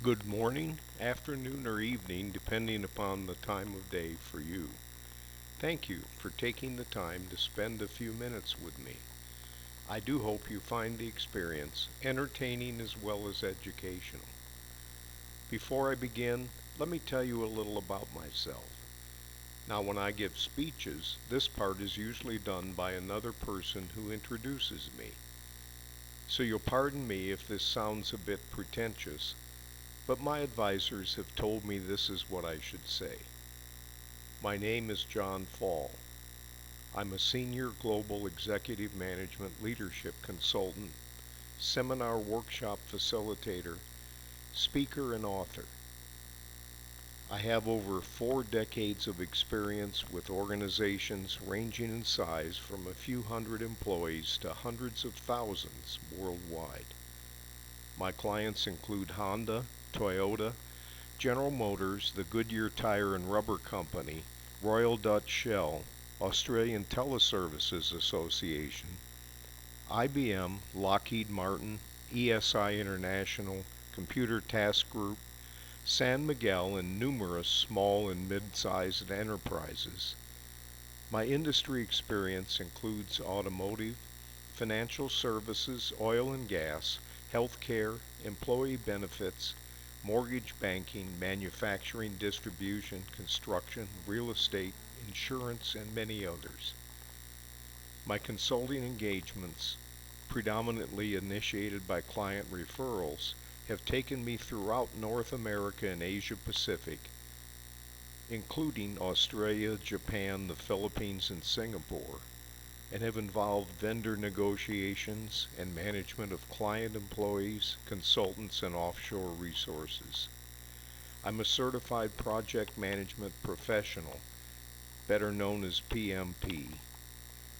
Good morning, afternoon, or evening, depending upon the time of day for you. Thank you for taking the time to spend a few minutes with me. I do hope you find the experience entertaining as well as educational. Before I begin, let me tell you a little about myself. Now, when I give speeches, this part is usually done by another person who introduces me. So you'll pardon me if this sounds a bit pretentious, but my advisors have told me this is what I should say. My name is John Fall. I'm a senior global executive management leadership consultant, seminar workshop facilitator, speaker, and author. I have over 4 decades of experience with organizations ranging in size from a few hundred employees to hundreds of thousands worldwide. My clients include Honda, Toyota, General Motors, the Goodyear Tire and Rubber Company, Royal Dutch Shell, Australian Teleservices Association, IBM, Lockheed Martin, ESI International, Computer Task Group, San Miguel, and numerous small and mid-sized enterprises. My industry experience includes automotive, financial services, oil and gas, healthcare, employee benefits, mortgage banking, manufacturing, distribution, construction, real estate, insurance, and many others. My consulting engagements, predominantly initiated by client referrals, have taken me throughout North America and Asia Pacific, including Australia, Japan, the Philippines, and Singapore, and have involved vendor negotiations and management of client employees, consultants, and offshore resources. I'm a certified project management professional, better known as PMP,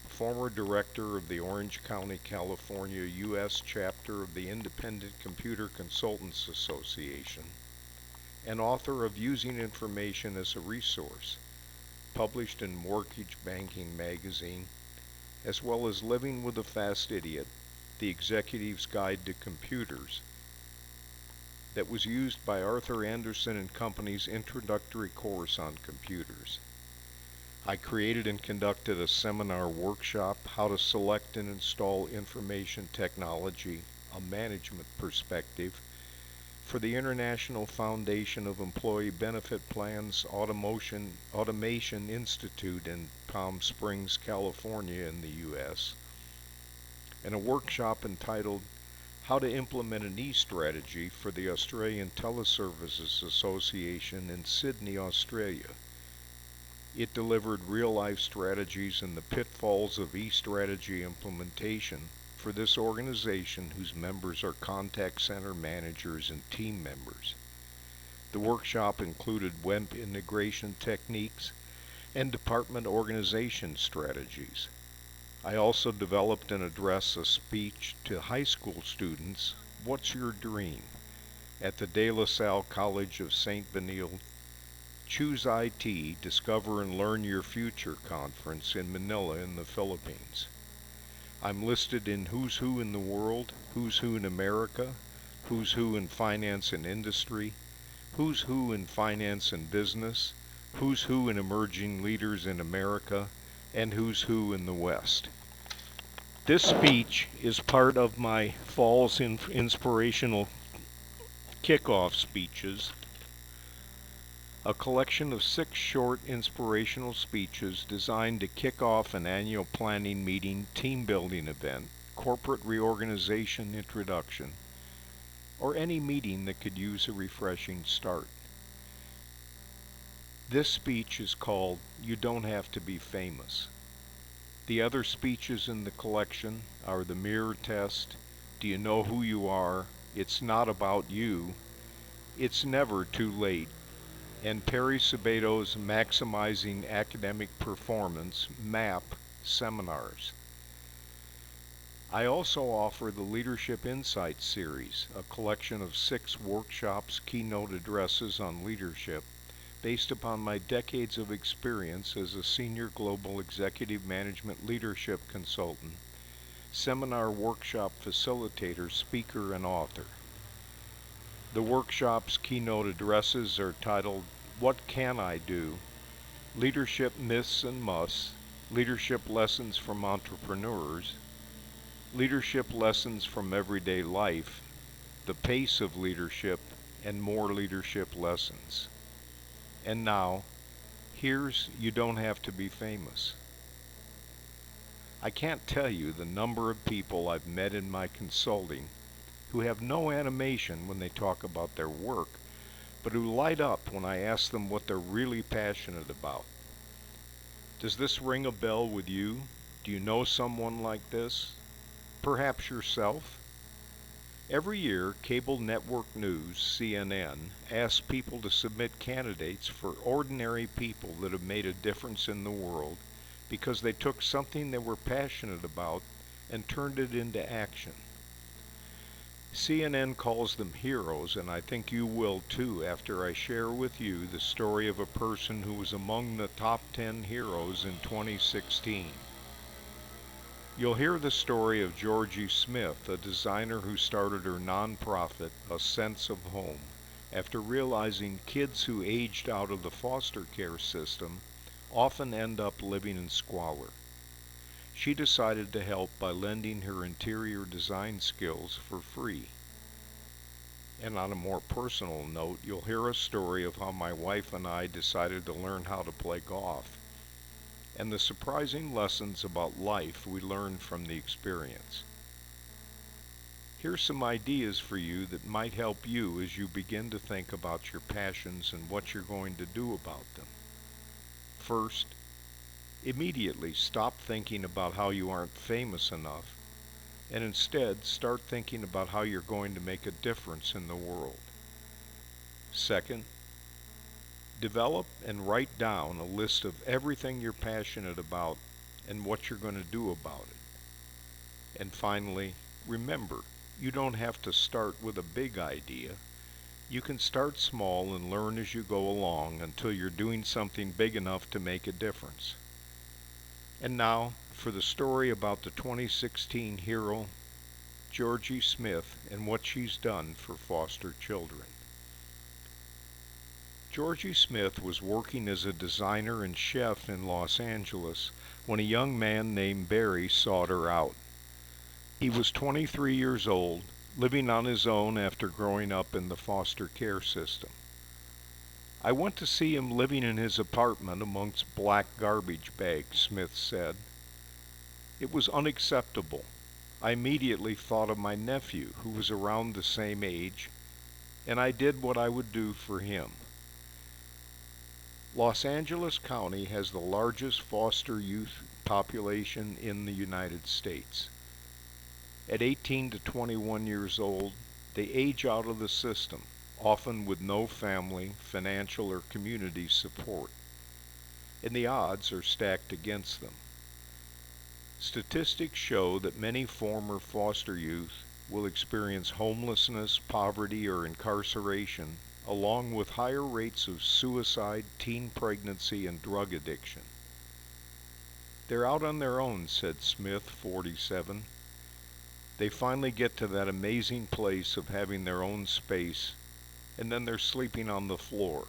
former director of the Orange County, California, U.S. chapter of the Independent Computer Consultants Association, and author of Using Information as a Resource, published in Mortgage Banking Magazine, as well as Living with a Fast Idiot, the Executive's Guide to Computers, that was used by Arthur Andersen and Company's introductory course on computers. I created and conducted a seminar workshop, How to Select and Install Information Technology, a Management Perspective, for the International Foundation of Employee Benefit Plans Automation Institute in Palm Springs, California in the U.S., and a workshop entitled How to Implement an E-Strategy for the Australian Teleservices Association in Sydney, Australia. It delivered real-life strategies and the pitfalls of e-strategy implementation for this organization whose members are contact center managers and team members. The workshop included web integration techniques and department organization strategies. I also developed and addressed a speech to high school students, What's Your Dream?, at the De La Salle College of St. Benilde Choose IT, Discover and Learn Your Future conference in Manila in the Philippines. I'm listed in Who's Who in the World, Who's Who in America, Who's Who in Finance and Industry, Who's Who in Finance and Business, Who's Who in Emerging Leaders in America, and Who's Who in the West. This speech is part of my Fall's Inspirational Kickoff Speeches, a collection of 6 short inspirational speeches designed to kick off an annual planning meeting, team building event, corporate reorganization introduction, or any meeting that could use a refreshing start. This speech is called You Don't Have to Be Famous. The other speeches in the collection are The Mirror Test, Do You Know Who You Are? It's Not About You, It's Never Too Late, and Perry Sabato's Maximizing Academic Performance, MAP, seminars. I also offer the Leadership Insights series, a collection of 6 workshops, keynote addresses on leadership, based upon my decades of experience as a senior global executive management leadership consultant, seminar workshop facilitator, speaker, and author. The workshop's keynote addresses are titled, "What Can I Do?" Leadership Myths and Musts, Leadership Lessons from Entrepreneurs, Leadership Lessons from Everyday Life, The Pace of Leadership, and more leadership lessons. And now, here's You Don't Have to Be Famous. I can't tell you the number of people I've met in my consulting who have no animation when they talk about their work, but who light up when I ask them what they're really passionate about. Does this ring a bell with you? Do you know someone like this? Perhaps yourself? Every year, cable network news, CNN, asks people to submit candidates for ordinary people that have made a difference in the world because they took something they were passionate about and turned it into action. CNN calls them heroes, and I think you will too after I share with you the story of a person who was among the top 10 heroes in 2016. You'll hear the story of Georgie Smith, a designer who started her nonprofit, A Sense of Home, after realizing kids who aged out of the foster care system often end up living in squalor. She decided to help by lending her interior design skills for free. And on a more personal note, you'll hear a story of how my wife and I decided to learn how to play golf, and the surprising lessons about life we learned from the experience. Here's some ideas for you that might help you as you begin to think about your passions and what you're going to do about them. First, immediately stop thinking about how you aren't famous enough, and instead start thinking about how you're going to make a difference in the world. Second, develop and write down a list of everything you're passionate about and what you're going to do about it. And finally, remember, you don't have to start with a big idea. You can start small and learn as you go along until you're doing something big enough to make a difference. And now, for the story about the 2016 hero, Georgie Smith, and what she's done for foster children. Georgie Smith was working as a designer and chef in Los Angeles when a young man named Barry sought her out. He was 23 years old, living on his own after growing up in the foster care system. I went to see him living in his apartment amongst black garbage bags, Smith said. It was unacceptable. I immediately thought of my nephew, who was around the same age, and I did what I would do for him. Los Angeles County has the largest foster youth population in the United States. At 18 to 21 years old, they age out of the system, often with no family, financial, or community support, and the odds are stacked against them. Statistics show that many former foster youth will experience homelessness, poverty, or incarceration, along with higher rates of suicide, teen pregnancy, and drug addiction. They're out on their own, said Smith, 47. They finally get to that amazing place of having their own space, and then they're sleeping on the floor.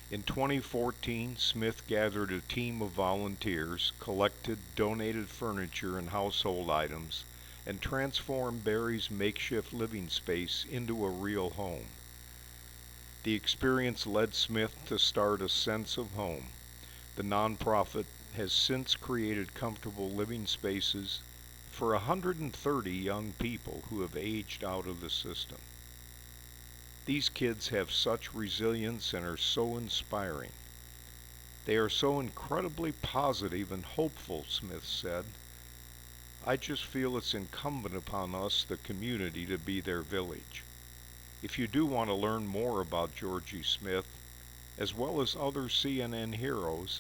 In 2014, Smith gathered a team of volunteers, collected donated furniture and household items, and transformed Barry's makeshift living space into a real home. The experience led Smith to start A Sense of Home. The nonprofit has since created comfortable living spaces for 130 young people who have aged out of the system. These kids have such resilience and are so inspiring. They are so incredibly positive and hopeful, Smith said. I just feel it's incumbent upon us, the community, to be their village. If you do want to learn more about Georgie Smith, as well as other CNN heroes,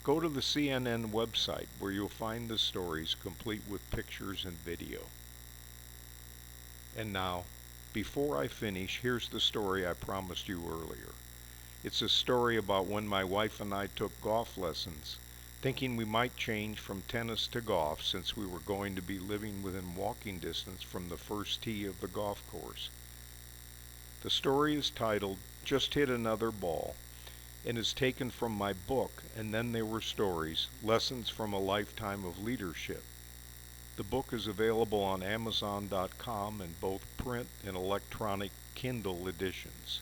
go to the CNN website where you'll find the stories complete with pictures and video. And now, before I finish, here's the story I promised you earlier. It's a story about when my wife and I took golf lessons, thinking we might change from tennis to golf since we were going to be living within walking distance from the first tee of the golf course. The story is titled Just Hit Another Ball and is taken from my book, And Then There Were Stories, Lessons from a Lifetime of Leadership. The book is available on Amazon.com in both print and electronic Kindle editions.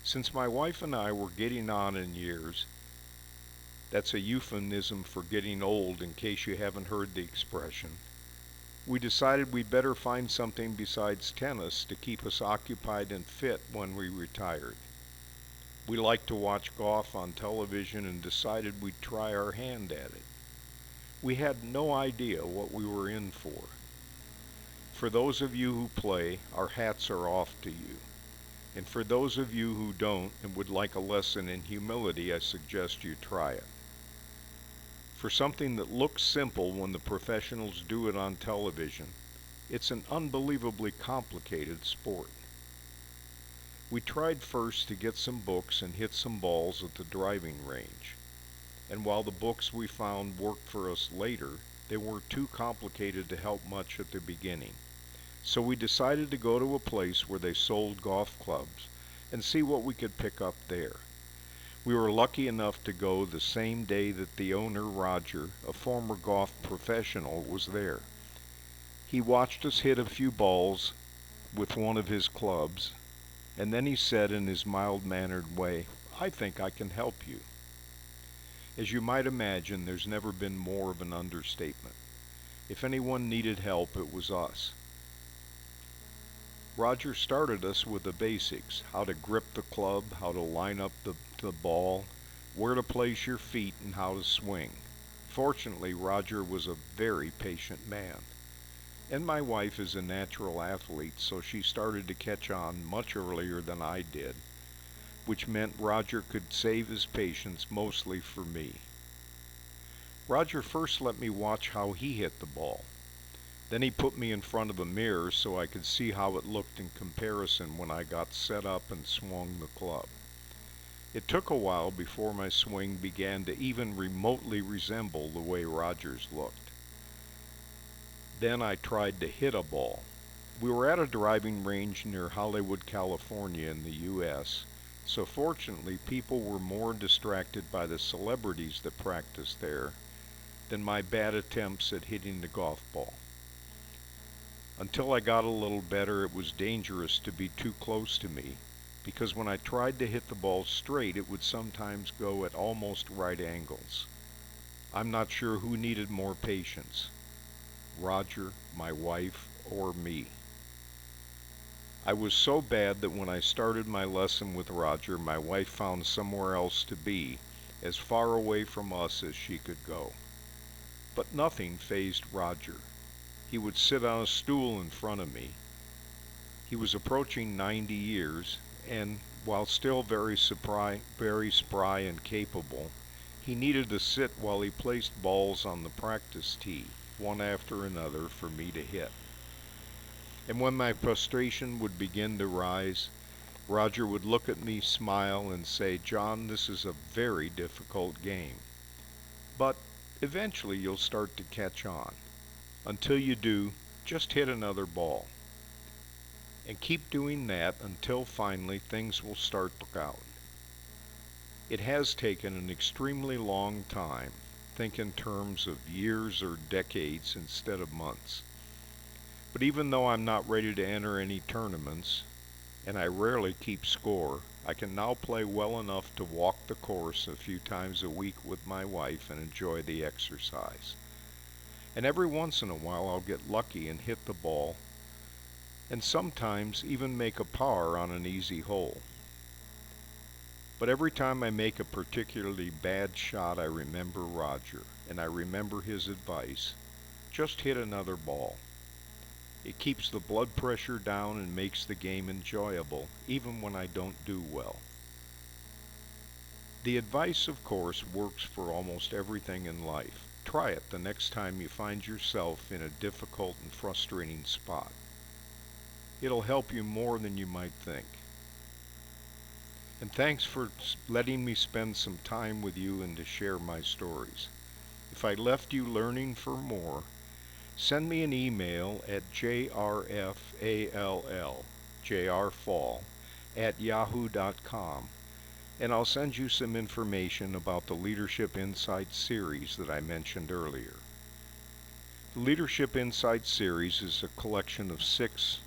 Since my wife and I were getting on in years, that's a euphemism for getting old in case you haven't heard the expression, we decided we'd better find something besides tennis to keep us occupied and fit when we retired. We liked to watch golf on television and decided we'd try our hand at it. We had no idea what we were in for. For those of you who play, our hats are off to you. And for those of you who don't and would like a lesson in humility, I suggest you try it. For something that looks simple when the professionals do it on television, it's an unbelievably complicated sport. We tried first to get some books and hit some balls at the driving range. And while the books we found worked for us later, they weren't too complicated to help much at the beginning. So we decided to go to a place where they sold golf clubs and see what we could pick up there. We were lucky enough to go the same day that the owner, Roger, a former golf professional, was there. He watched us hit a few balls with one of his clubs, and then he said in his mild-mannered way, "I think I can help you." As you might imagine, there's never been more of an understatement. If anyone needed help, it was us. Roger started us with the basics: how to grip the club, how to line up the ball, where to place your feet, and how to swing. Fortunately, Roger was a very patient man. And my wife is a natural athlete, so she started to catch on much earlier than I did, which meant Roger could save his patience mostly for me. Roger first let me watch how he hit the ball. Then he put me in front of a mirror so I could see how it looked in comparison when I got set up and swung the club. It took a while before my swing began to even remotely resemble the way Roger's looked. Then I tried to hit a ball. We were at a driving range near Hollywood, California in the U.S., so fortunately people were more distracted by the celebrities that practiced there than my bad attempts at hitting the golf ball. Until I got a little better, it was dangerous to be too close to me, because when I tried to hit the ball straight, it would sometimes go at almost right angles. I'm not sure who needed more patience, Roger, my wife, or me. I was so bad that when I started my lesson with Roger, my wife found somewhere else to be, as far away from us as she could go. But nothing fazed Roger. He would sit on a stool in front of me. He was approaching 90 years, and while still very spry and capable, he needed to sit while he placed balls on the practice tee, one after another, for me to hit. And when my frustration would begin to rise, Roger would look at me, smile, and say, "John, this is a very difficult game. But eventually you'll start to catch on. Until you do, just hit another ball. And keep doing that until finally things will start to work out." It has taken an extremely long time. Think in terms of years or decades instead of months. But even though I'm not ready to enter any tournaments, and I rarely keep score, I can now play well enough to walk the course a few times a week with my wife and enjoy the exercise. And every once in a while I'll get lucky and hit the ball, and sometimes even make a par on an easy hole. But every time I make a particularly bad shot, I remember Roger, and I remember his advice: just hit another ball. It keeps the blood pressure down and makes the game enjoyable, even when I don't do well. The advice, of course, works for almost everything in life. Try it the next time you find yourself in a difficult and frustrating spot. It'll help you more than you might think. And thanks for letting me spend some time with you and to share my stories. If I left you learning for more, send me an email at jrfall jrfall, @yahoo.com, and I'll send you some information about the Leadership Insights series that I mentioned earlier. The Leadership Insights series is a collection of 6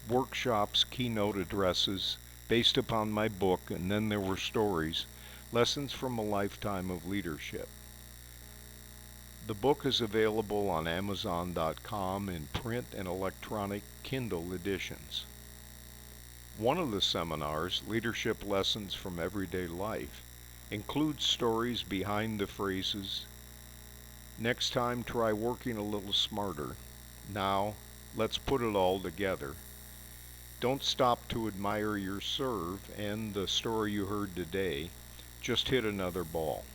workshops, keynote addresses based upon my book, and then there were stories, lessons from a lifetime of leadership. The book is available on Amazon.com in print and electronic Kindle editions. One of the seminars, Leadership Lessons from Everyday Life, includes stories behind the phrases, "Next time try working a little smarter," "Now let's put it all together," "Don't stop to admire your serve," and the story you heard today, "Just hit another ball."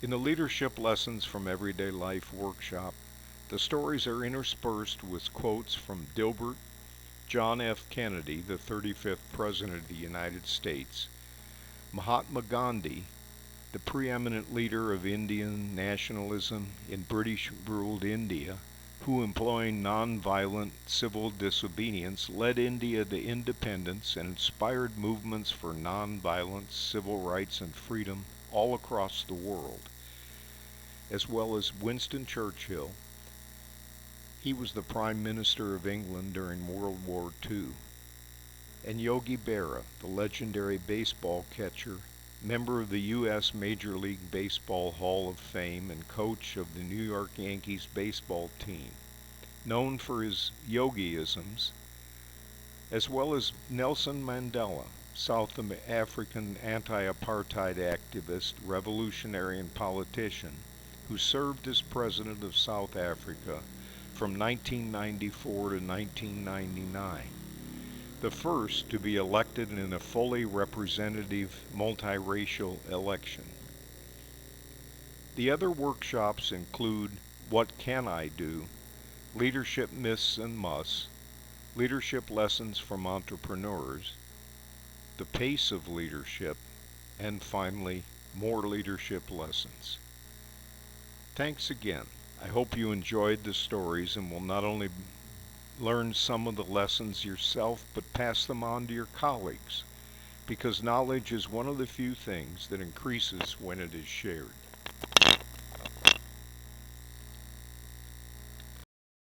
In the Leadership Lessons from Everyday Life workshop, the stories are interspersed with quotes from Dilbert, John F. Kennedy, the 35th President of the United States, Mahatma Gandhi, the preeminent leader of Indian nationalism in British-ruled India, who, employing non-violent civil disobedience, led India to independence and inspired movements for non-violence, civil rights, and freedom all across the world, as well as Winston Churchill. He was the Prime Minister of England during World War II. And Yogi Berra, the legendary baseball catcher, member of the U.S. Major League Baseball Hall of Fame and coach of the New York Yankees baseball team, known for his yogiisms, as well as Nelson Mandela, South African anti-apartheid activist, revolutionary, and politician, who served as President of South Africa from 1994 to 1999, the first to be elected in a fully representative multiracial election. The other workshops include What Can I Do?, Leadership Myths and Musts, Leadership Lessons from Entrepreneurs, The Pace of Leadership, and finally, more leadership lessons. Thanks again. I hope you enjoyed the stories and will not only learn some of the lessons yourself, but pass them on to your colleagues, because knowledge is one of the few things that increases when it is shared.